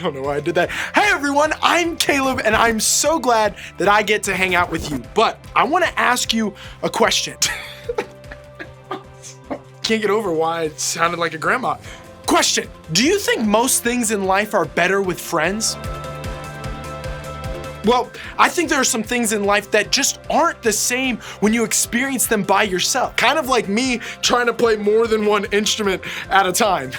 don't know why I did that. Hey everyone, I'm Caleb and I'm so glad that I get to hang out with you. But I want to ask you a question. Can't get over why it sounded like a grandma. Question, do you think most things in life are better with friends? Well, I think there are some things in life that just aren't the same when you experience them by yourself. Kind of like me trying to play more than one instrument at a time.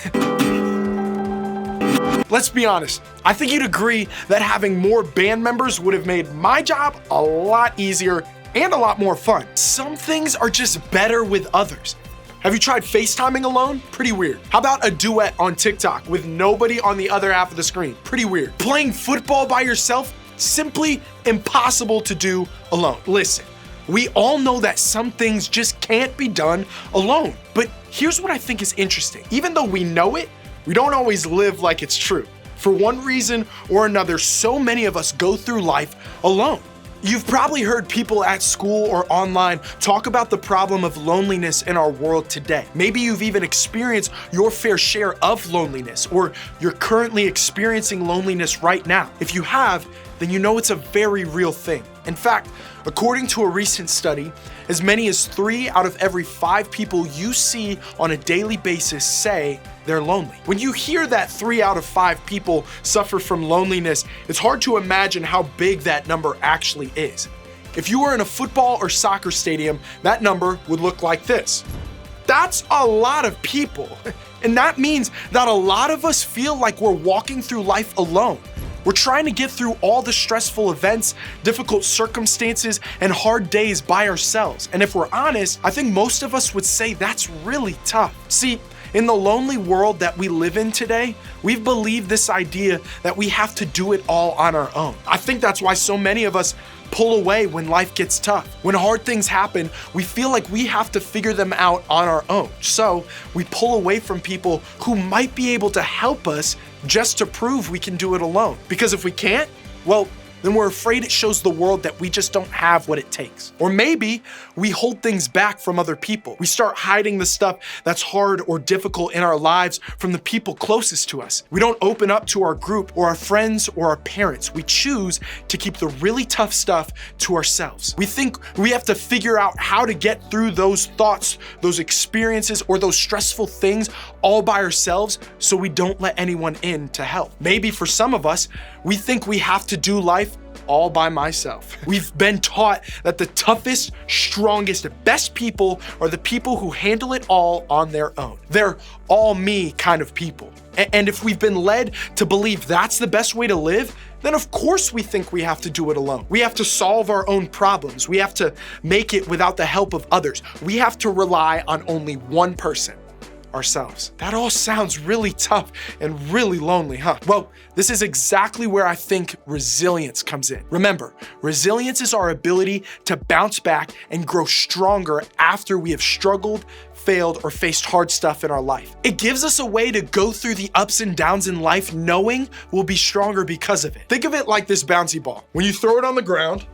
Let's be honest, I think you'd agree that having more band members would have made my job a lot easier and a lot more fun. Some things are just better with others. Have you tried FaceTiming alone? Pretty weird. How about a duet on TikTok with nobody on the other half of the screen? Pretty weird. Playing football by yourself? Simply impossible to do alone. Listen, we all know that some things just can't be done alone. But here's what I think is interesting. Even though we know it, we don't always live like it's true. For one reason or another, so many of us go through life alone. You've probably heard people at school or online talk about the problem of loneliness in our world today. Maybe you've even experienced your fair share of loneliness, or you're currently experiencing loneliness right now. If you have, then you know it's a very real thing. In fact, according to a recent study, as many as 3 out of every 5 people you see on a daily basis say they're lonely. When you hear that 3 out of 5 people suffer from loneliness, it's hard to imagine how big that number actually is. If you were in a football or soccer stadium, that number would look like this. That's a lot of people. And that means that a lot of us feel like we're walking through life alone. We're trying to get through all the stressful events, difficult circumstances, and hard days by ourselves. And if we're honest, I think most of us would say that's really tough. See, in the lonely world that we live in today, we've believed this idea that we have to do it all on our own. I think that's why so many of us pull away when life gets tough. When hard things happen, we feel like we have to figure them out on our own. So we pull away from people who might be able to help us just to prove we can do it alone. Because if we can't, well, then we're afraid it shows the world that we just don't have what it takes. Or maybe we hold things back from other people. We start hiding the stuff that's hard or difficult in our lives from the people closest to us. We don't open up to our group or our friends or our parents. We choose to keep the really tough stuff to ourselves. We think we have to figure out how to get through those thoughts, those experiences, or those stressful things all by ourselves, so we don't let anyone in to help. Maybe for some of us, we think we have to do life all by myself. We've been taught that the toughest, strongest, best people are the people who handle it all on their own. They're all me kind of people. And if we've been led to believe that's the best way to live, then of course we think we have to do it alone. We have to solve our own problems. We have to make it without the help of others. We have to rely on only one person. Ourselves. That all sounds really tough and really lonely, huh? Well, this is exactly where I think resilience comes in. Remember, resilience is our ability to bounce back and grow stronger after we have struggled, failed, or faced hard stuff in our life. It gives us a way to go through the ups and downs in life knowing we'll be stronger because of it. Think of it like this bouncy ball. When you throw it on the ground,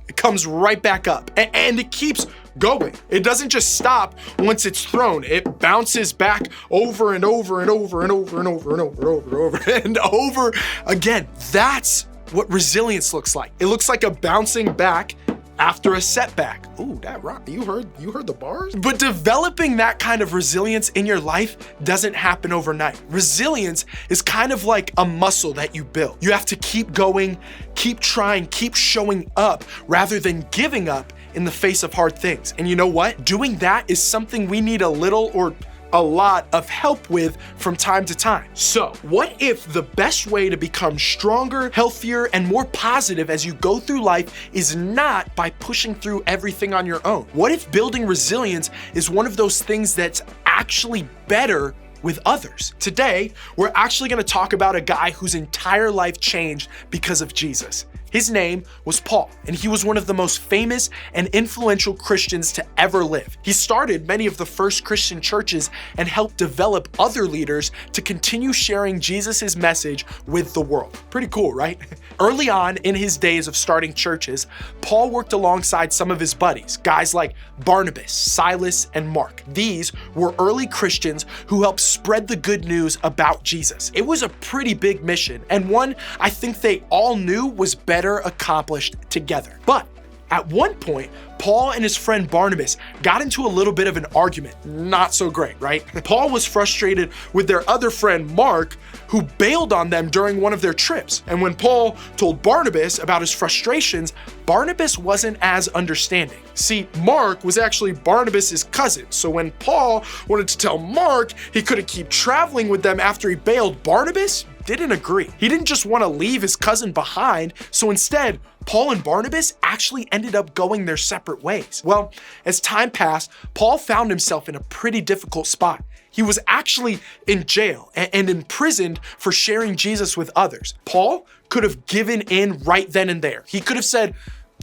it comes right back up and it keeps going. It doesn't just stop once it's thrown. It bounces back over and over and over and over and over and over and over again. That's what resilience looks like. It looks like a bouncing back after a setback. Ooh, that rock. You heard the bars? But developing that kind of resilience in your life doesn't happen overnight. Resilience is kind of like a muscle that you build. You have to keep going, keep trying, keep showing up rather than giving up in the face of hard things. And you know what? Doing that is something we need a little or a lot of help with from time to time. So, what if the best way to become stronger, healthier, and more positive as you go through life is not by pushing through everything on your own? What if building resilience is one of those things that's actually better with others? Today, we're actually going to talk about a guy whose entire life changed because of Jesus. His name was Paul, and he was one of the most famous and influential Christians to ever live. He started many of the first Christian churches and helped develop other leaders to continue sharing Jesus' message with the world. Pretty cool, right? Early on in his days of starting churches, Paul worked alongside some of his buddies, guys like Barnabas, Silas, and Mark. These were early Christians who helped spread the good news about Jesus. It was a pretty big mission, and one I think they all knew was better accomplished together. But at one point, Paul and his friend Barnabas got into a little bit of an argument. Not so great, right? Paul was frustrated with their other friend Mark, who bailed on them during one of their trips. And when Paul told Barnabas about his frustrations, Barnabas wasn't as understanding. See, Mark was actually Barnabas's cousin. So when Paul wanted to tell Mark he couldn't keep traveling with them after he bailed, Barnabas didn't agree. He didn't just want to leave his cousin behind, so instead, Paul and Barnabas actually ended up going their separate ways. Well, as time passed, Paul found himself in a pretty difficult spot. He was actually in jail and imprisoned for sharing Jesus with others. Paul could have given in right then and there. He could have said,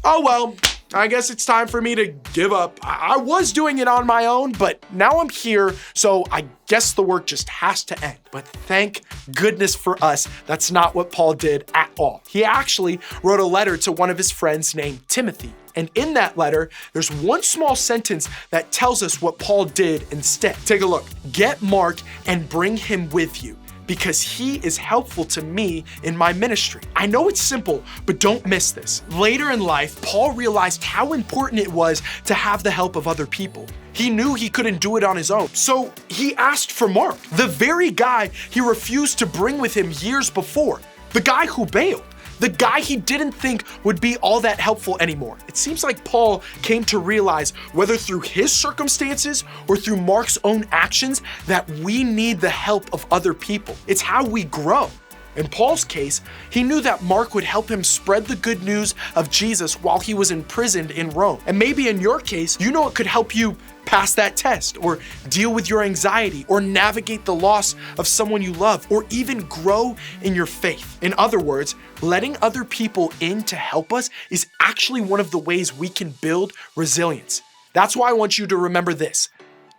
"Oh well, I guess it's time for me to give up. I was doing it on my own, but now I'm here, so I guess the work just has to end." But thank goodness for us, that's not what Paul did at all. He actually wrote a letter to one of his friends named Timothy. And in that letter, there's one small sentence that tells us what Paul did instead. Take a look. "Get Mark and bring him with you, because he is helpful to me in my ministry." I know it's simple, but don't miss this. Later in life, Paul realized how important it was to have the help of other people. He knew he couldn't do it on his own, so he asked for Mark, the very guy he refused to bring with him years before, the guy who bailed, the guy he didn't think would be all that helpful anymore. It seems like Paul came to realize, whether through his circumstances or through Mark's own actions, that we need the help of other people. It's how we grow. In Paul's case, he knew that Mark would help him spread the good news of Jesus while he was imprisoned in Rome. And maybe in your case, you know it could help you pass that test, or deal with your anxiety, or navigate the loss of someone you love, or even grow in your faith. In other words, letting other people in to help us is actually one of the ways we can build resilience. That's why I want you to remember this: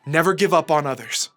never give up on others.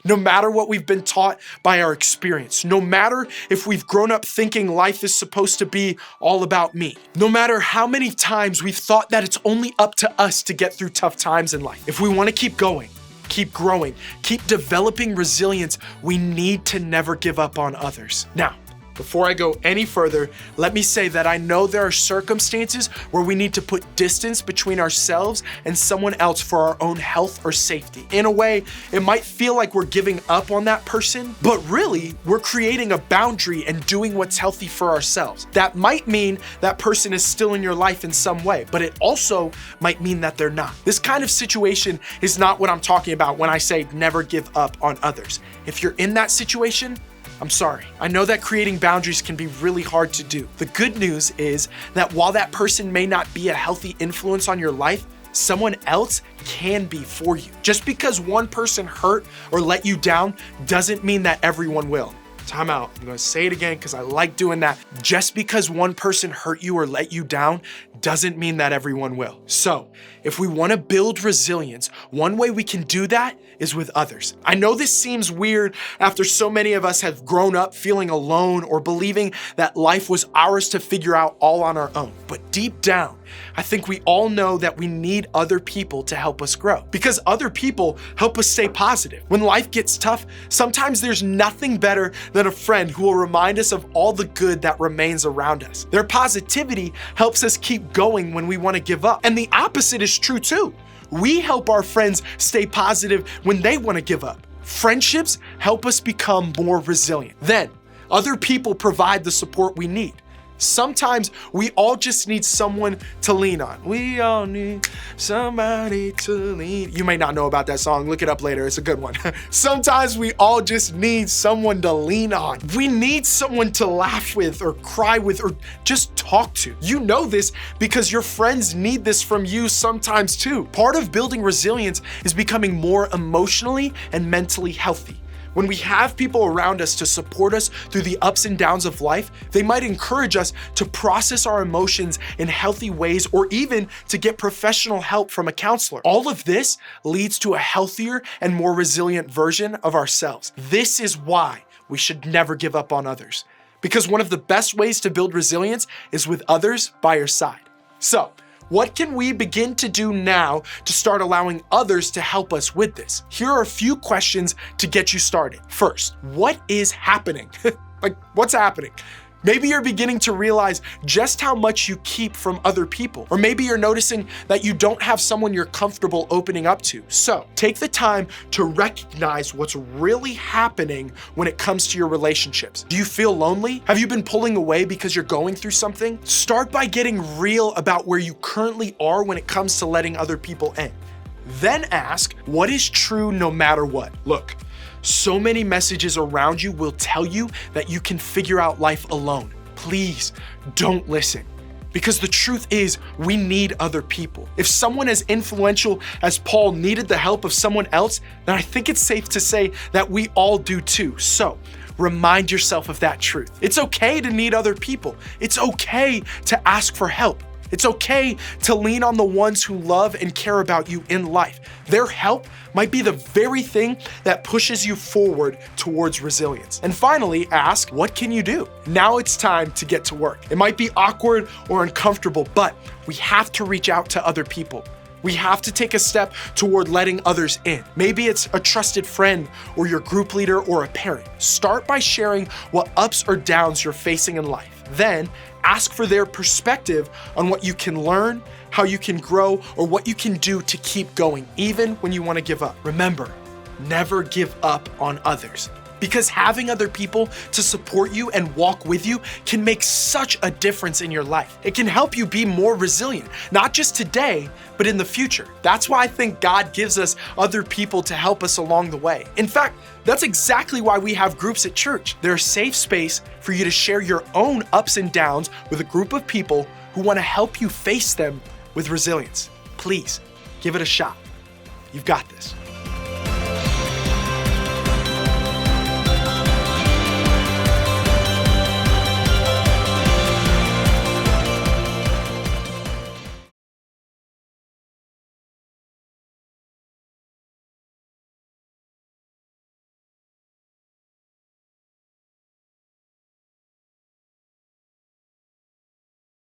No matter what we've been taught by our experience, no matter if we've grown up thinking life is supposed to be all about me, no matter how many times we've thought that it's only up to us to get through tough times in life, if we want to keep going, keep growing, keep developing resilience, we need to never give up on others. Now, before I go any further, let me say that I know there are circumstances where we need to put distance between ourselves and someone else for our own health or safety. In a way, it might feel like we're giving up on that person, but really, we're creating a boundary and doing what's healthy for ourselves. That might mean that person is still in your life in some way, but it also might mean that they're not. This kind of situation is not what I'm talking about when I say never give up on others. If you're in that situation, I'm sorry. I know that creating boundaries can be really hard to do. The good news is that while that person may not be a healthy influence on your life, someone else can be for you. Just because one person hurt or let you down doesn't mean that everyone will. Time out. I'm gonna say it again because I like doing that. Just because one person hurt you or let you down doesn't mean that everyone will. So, if we want to build resilience, one way we can do that is with others. I know this seems weird after so many of us have grown up feeling alone or believing that life was ours to figure out all on our own. But deep down, I think we all know that we need other people to help us grow, because other people help us stay positive. When life gets tough, sometimes there's nothing better than a friend who will remind us of all the good that remains around us. Their positivity helps us keep going when we want to give up. And the opposite is true too. We help our friends stay positive when they want to give up. Friendships help us become more resilient. Then, other people provide the support we need. Sometimes we all just need someone to lean on. We all need somebody to lean. You may not know about that song. Look it up later. It's a good one. Sometimes we all just need someone to lean on. We need someone to laugh with or cry with or just talk to. You know this because your friends need this from you sometimes too. Part of building resilience is becoming more emotionally and mentally healthy. When we have people around us to support us through the ups and downs of life, they might encourage us to process our emotions in healthy ways or even to get professional help from a counselor. All of this leads to a healthier and more resilient version of ourselves. This is why we should never give up on others, because one of the best ways to build resilience is with others by your side. So, what can we begin to do now to start allowing others to help us with this? Here are a few questions to get you started. First, what is happening? Like, what's happening? Maybe you're beginning to realize just how much you keep from other people. Or maybe you're noticing that you don't have someone you're comfortable opening up to. So take the time to recognize what's really happening when it comes to your relationships. Do you feel lonely? Have you been pulling away because you're going through something? Start by getting real about where you currently are when it comes to letting other people in. Then ask, what is true no matter what? Look, so many messages around you will tell you that you can figure out life alone. Please don't listen. Because the truth is, we need other people. If someone as influential as Paul needed the help of someone else, then I think it's safe to say that we all do too. So remind yourself of that truth. It's okay to need other people. It's okay to ask for help. It's okay to lean on the ones who love and care about you in life. Their help might be the very thing that pushes you forward towards resilience. And finally, ask, what can you do? Now it's time to get to work. It might be awkward or uncomfortable, but we have to reach out to other people. We have to take a step toward letting others in. Maybe it's a trusted friend or your group leader or a parent. Start by sharing what ups or downs you're facing in life. Then ask for their perspective on what you can learn, how you can grow, or what you can do to keep going, even when you want to give up. Remember, never give up on others. Because having other people to support you and walk with you can make such a difference in your life. It can help you be more resilient, not just today, but in the future. That's why I think God gives us other people to help us along the way. In fact, that's exactly why we have groups at church. They're a safe space for you to share your own ups and downs with a group of people who want to help you face them with resilience. Please, give it a shot. You've got this.